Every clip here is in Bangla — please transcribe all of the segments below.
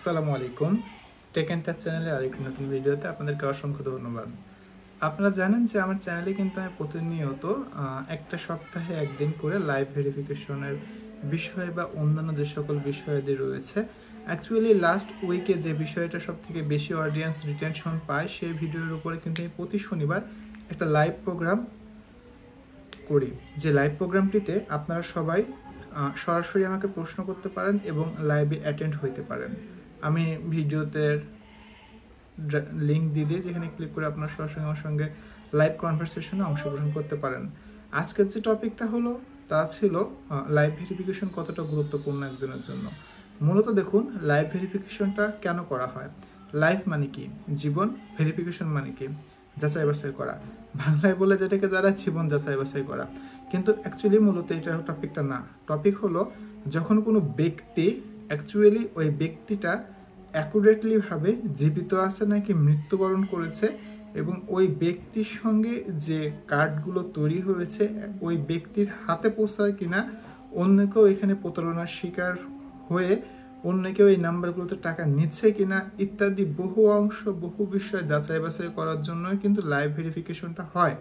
আসসালামু আলাইকুম। টেক এন্ড টাচ চ্যানেলে আরেকটি নতুন ভিডিওতে আপনাদেরকে অসংখ্য ধন্যবাদ। আপনারা জানেন যে আমার চ্যানেলে কিন্তু আমি প্রতিনিয়ত একটা সপ্তাহে একদিন করে লাইভ ভেরিফিকেশনের বিষয় বা অন্যান্য যে সকল বিষয়াদি রয়েছে, অ্যাকচুয়ালি লাস্ট উইকে যে বিষয়টা সব থেকে বেশি অডিয়েন্স রিটেনশন পায় সেই ভিডিওর উপরে কিন্তু আমি প্রতি শনিবার একটা লাইভ প্রোগ্রাম করি। যে লাইভ প্রোগ্রামটিতে আপনারা সবাই সরাসরি আমাকে প্রশ্ন করতে পারেন এবং লাইভে অ্যাটেন্ড হইতে পারেন। আমি ভিডিওতে লিঙ্ক দিয়ে দিই, যেখানে ক্লিক করে আপনার সরাসরি আমার সঙ্গে লাইভ কনভারসেশনে অংশগ্রহণ করতে পারেন। আজকের যে টপিকটা হলো তা ছিল লাইভ ভেরিফিকেশন কতটা গুরুত্বপূর্ণ একজনের জন্য। মূলত দেখুন, লাইভ ভেরিফিকেশনটা কেন করা হয়। লাইভ মানে কি? জীবন। ভেরিফিকেশন মানে কি? যাচাই বাছাই করা। বাংলায় বলে যেটাকে দ্বারা জীবন যাচাই বাছাই করা, কিন্তু অ্যাকচুয়ালি মূলত এটা টপিকটা না। টপিক হলো যখন কোনো ব্যক্তি অ্যাকচুয়ালি ওই ব্যক্তিটা অ্যাকুরেটলি ভাবে জীবিত আছে নাকি মৃত্যুবরণ করেছে, এবং ওই ব্যক্তির সঙ্গে যে কার্ডগুলো তৈরি হয়েছে ওই ব্যক্তির হাতে পৌঁছায় কিনা, অন্য কেউ এখানে প্রতারণার শিকার হয়ে অন্য কেউ এই নাম্বারগুলোতে টাকা নিচ্ছে কিনা ইত্যাদি বহু অংশ বহু বিষয় যাচাই বাছাই করার জন্য কিন্তু লাইভ ভেরিফিকেশনটা হয়।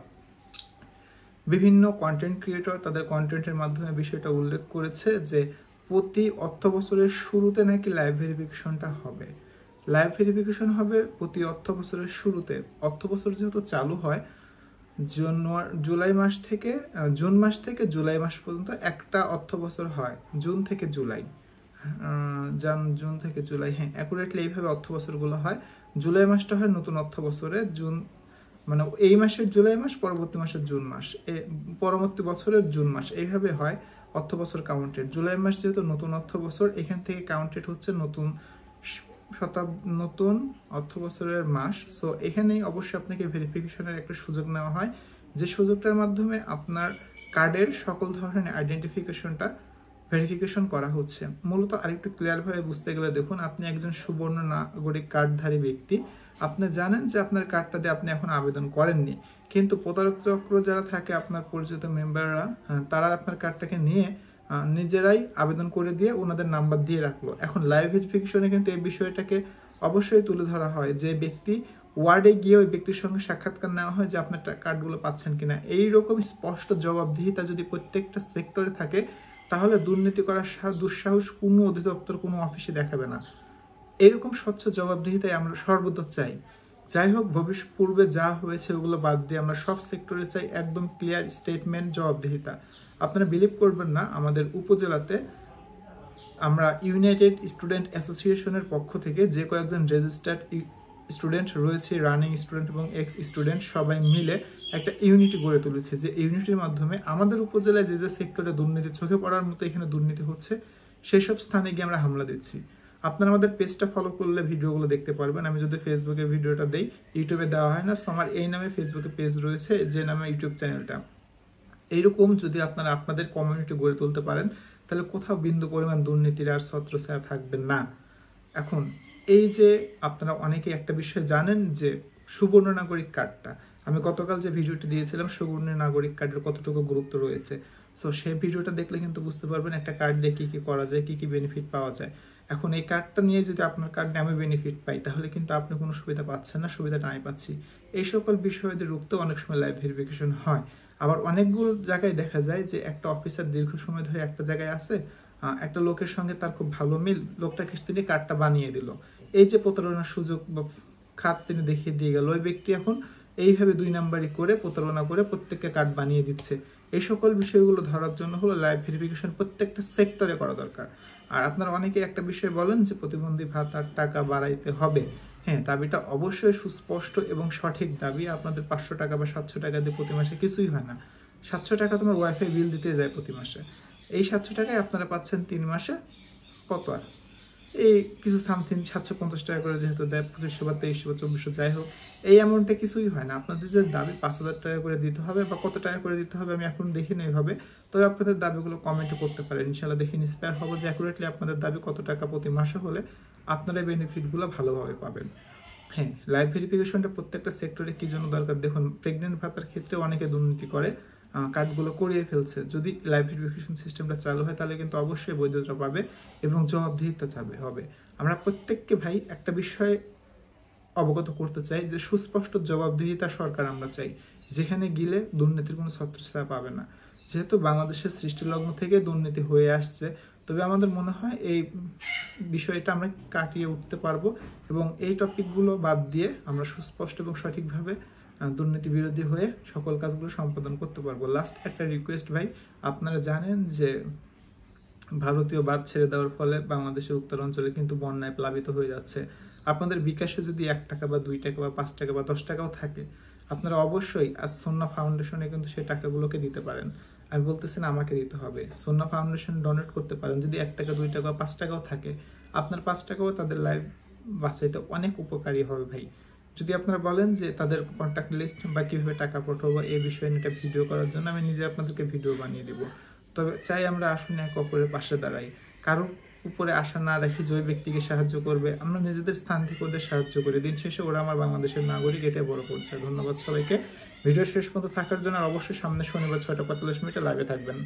বিভিন্ন কন্টেন্ট ক্রিয়েটর তাদের কন্টেন্টের মাধ্যমে বিষয়টা উল্লেখ করেছে যে প্রতি অর্থ বছরের শুরুতে নাকি লাইভ ভেরিফিকেশনটা হবে। লাইভ ভেরিফিকেশন হবে প্রতি অর্থ বছরের শুরুতে। অর্থ বছর যেহেতু চালু হয় জুলাই মাস থেকে জুন মাস থেকে জুলাই মাস পর্যন্ত একটা অর্থ বছর হয়, জুন থেকে জুলাই, জুন থেকে জুলাই, হ্যাঁ অ্যাকুরেটলি এইভাবে অর্থ বছরগুলো হয়। জুলাই মাসটা হয় নতুন অর্থ বছরে, জুন মানে এই মাসের জুলাই মাস, পরবর্তী মাসের জুন মাস, পরবর্তী বছরের জুন মাস, এইভাবে হয় অর্থ বছর কাউন্টেড। জুলাই মাস যেহেতু নতুন অর্থ বছর, এখান থেকে কাউন্টেড হচ্ছে নতুন অর্থ বছরের মাস। সো এখানেই অবশ্যই আপনাকে ভেরিফিকেশনের একটা সুযোগ নেওয়া হয়, যে সুযোগটার মাধ্যমে আপনার কার্ডের সকল ধরনের আইডেন্টিফিকেশনটা ভেরিফিকেশন করা হচ্ছে। মূলত আরেকটু ক্লিয়ারভাবে বুঝতে গেলে দেখুন, আপনি একজন সুবর্ণ নাগরিক কার্ডধারী ব্যক্তি। আপনি জানেন যে আপনার কার্ডটা দিয়ে আপনি এখন আবেদন করেননি, কিন্তু প্রতারক চক্র যারা থাকে আপনার পরিচিত মেম্বাররা, তারা আপনার কার্ডটাকে নিয়ে নিজেরাই আবেদন করে দিয়ে ওনাদের নাম্বার দিয়ে রাখলো। এখন লাইভ ভেরিফিকেশনে কিন্তু এই বিষয়টাকে অবশ্যই তুলে ধরা হয়, যে ব্যক্তি ওয়ার্ডে গিয়ে ওই ব্যক্তির সঙ্গে সাক্ষাৎকার নেওয়া হয় যে আপনার কার্ডগুলো পাচ্ছেন কিনা। এইরকম স্পষ্ট জবাবদিহিতা যদি প্রত্যেকটা সেক্টরে থাকে, তাহলে দুর্নীতি করার দুঃসাহস কোনো অধিদপ্তর কোনো অফিসে দেখাবে না। এরকম স্বচ্ছ জবাবদিহিতাই আমরা সর্বদা চাই। যাই হোক, পূর্বে যা হয়েছে ওগুলো বাদ দিয়ে আমরা সব সেক্টরে চাই একদম ক্লিয়ার স্টেটমেন্ট, জবাবদিহিতা। আপনারা বিলিভ করবেন না, আমাদের উপজেলাতে আমরা ইউনাইটেড স্টুডেন্ট অ্যাসোসিয়েশনের পক্ষ থেকে যে কয়েকজন রেজিস্টার্ড স্টুডেন্ট রয়েছে, রানিং স্টুডেন্ট এবং এক্স স্টুডেন্ট, সবাই মিলে একটা ইউনিটি গড়ে তুলেছে। যে ইউনিটির মাধ্যমে আমাদের উপজেলায় যে সেক্টরে দুর্নীতি চোখে পড়ার মতো এখানে দুর্নীতি হচ্ছে, সেই সব স্থানে গিয়ে আমরা হামলা দিচ্ছি। আপনারা আমাদের পেজটা ফলো করলে ভিডিওগুলো দেখতে পারবেন। আমি যদি ফেসবুকে ভিডিওটা দেই, ইউটিউবে দেওয়া হয় না। সো আমার এই নামে ফেসবুকে পেজ রয়েছে, যে নামে ইউটিউব চ্যানেলটা। এইরকম যদি আপনারা আপনাদের কমিউনিটি গড়ে তুলতে পারেন, তাহলে কোথাও বিন্দু পরিমাণ দুর্নীতির আর ছত্রছায়া থাকবে না। এখন এই যে আপনারা অনেকে একটা বিষয় জানেন যে সুবর্ণ নাগরিক কার্ডটা, আমি গতকাল যে ভিডিওটি দিয়েছিলাম সুবর্ণ নাগরিক কার্ডের কতটুকু গুরুত্ব রয়েছে, সো সেই ভিডিওটা দেখলে কিন্তু বুঝতে পারবেন একটা কার্ড দিয়ে কী কী করা যায়, কী কী বেনিফিট পাওয়া যায়। এখন এই কার্ডটা নিয়ে যদি আপনার কার্ড নিয়ে আমি বেনিফিট পাই, তাহলে কিন্তু আপনি কোনো সুবিধা পাচ্ছেন না, সুবিধাটা আমি পাচ্ছি। এই সকল বিষয়দের রুখতে অনেক সময় লাইভ ভেরিফিকেশন হয়। আবার অনেকগুলো জায়গায় দেখা যায় যে একটা অফিসার দীর্ঘ সময় ধরে একটা জায়গায় আছে, একটা লোকের সঙ্গে তার খুব ভালো মিল, লোকটাকে তিনি কার্ডটা বানিয়ে দিল। এই যে প্রতারণার সুযোগ বা খাত তিনি দেখিয়ে দিয়ে গেল, ওই ব্যক্তি এখন এইভাবে 2 নাম্বারই করে প্রতারণা করে প্রত্যেককে কার্ড বানিয়ে দিচ্ছে। এই সকল বিষয়গুলো ধরার জন্য হলো লাইভ ভেরিফিকেশন প্রত্যেকটা সেক্টরে করা দরকার। আর আপনারা অনেকে একটা বিষয় বলেন যে প্রতিবন্ধী ভাতার টাকা বাড়াইতে হবে। হ্যাঁ, দাবিটা অবশ্যই সুস্পষ্ট এবং সঠিক দাবি। আপনাদের 500 টাকা বা 700 টাকা দিয়ে প্রতি মাসে কিছুই হয় না। 700 টাকা তোমার ওয়াইফাই বিল দিতে যায় প্রতি মাসে। এই 700 টাকায় আপনারা পাচ্ছেন 3 মাসে কত, আর এই কিছু সামথিং 750 টাকা করে যেহেতু দেয়, 2500 বা 2300 বা 2400, যাই হোক এই অ্যামাউন্টে কিছুই হয় না। আপনাদের যে দাবি 5000 টাকা করে দিতে হবে বা কত টাকা করে দিতে হবে আমি এখন দেখিনি এইভাবে, তবে আপনাদের দাবিগুলো কমেন্টে করতে পারেন। ইনশাল্লাহ দেখে ইন্সপায়ার হবো যে অ্যাকুরেটলি আপনাদের দাবি কত টাকা প্রতি মাসে হলে আপনারা বেনিফিটগুলো ভালোভাবে পাবেন। হ্যাঁ, লাইভ ভেরিফিকেশনটা প্রত্যেকটা সেক্টরে কি জন্য দরকার দেখুন। প্রেগনেন্ট ভাতার ক্ষেত্রে অনেকে দুর্নীতি করে, কার্ডগুলো করিয়ে ফেলছে, যদি লাইভ ভেরিফিকেশন সিস্টেমটা চালু হয় তাহলে কিন্তু অবশ্যই বৈধতা পাবে এবং জবাবদিহিতা হবে। আমরা প্রত্যেককে ভাই একটা বিষয় অবগত করতে চাই যে সুস্পষ্ট জবাবদিহিতা সরকার আমরা চাই, যেখানে গেলে দুর্নীতির কোনো ছত্রছায়া পাবে না। যেহেতু বাংলাদেশের সৃষ্টিলগ্ন থেকে দুর্নীতি হয়ে আসছে, তবে আমাদের মনে হয় এই বিষয়টা আমরা কাটিয়ে উঠতে পারবো এবং এই টপিকগুলো বাদ দিয়ে আমরা সুস্পষ্ট এবং সঠিকভাবে দুর্নীতি বিরোধী হয়ে সকল কাজগুলো সম্পাদন করতে পারবো। লাস্ট একটা রিকোয়েস্ট ভাই, আপনারা জানেন যে ভারতীয় বাঁধ ছেড়ে দেওয়ার ফলে বাংলাদেশের উত্তরাঞ্চলে কিন্তু বন্যায় প্লাবিত হয়ে যাচ্ছে। আপনাদের বিকাশে যদি 1 টাকা বা 2 টাকা বা 5 টাকা বা 10 টাকাও থাকে, আপনারা অবশ্যই আজ সন্না ফাউন্ডেশনে কিন্তু সেই টাকাগুলোকে দিতে পারেন। আমি বলতেছি না আমাকে দিতে হবে, সন্না ফাউন্ডেশন ডোনেট করতে পারেন। যদি 1 টাকা 2 টাকা 5 টাকাও থাকে, আপনার 5 টাকাও তাদের লাইফ বাঁচাইতে অনেক উপকারী হবে ভাই। যদি আপনারা বলেন যে তাদের কন্ট্যাক্ট লিস্ট বা কীভাবে টাকা পাঠাবো এই বিষয়ে একটা ভিডিও করার জন্য, আমি নিজে আপনাদেরকে ভিডিও বানিয়ে দিব। তবে চাই আমরা আসুন এক অপরের পাশে দাঁড়াই, কারো উপরে আশা না রাখি যে ওই ব্যক্তিকে সাহায্য করবে, আমরা নিজেদের স্থান থেকে ওদের সাহায্য করি। দিন শেষে ওরা আমার বাংলাদেশের নাগরিক, এটাই বড় পরিচয়। ধন্যবাদ সবাইকে ভিডিও শেষ পর্যন্ত থাকার জন্য। আর অবশ্যই সামনে শনিবার 6টা 45 মিনিটে লাইভে থাকবেন।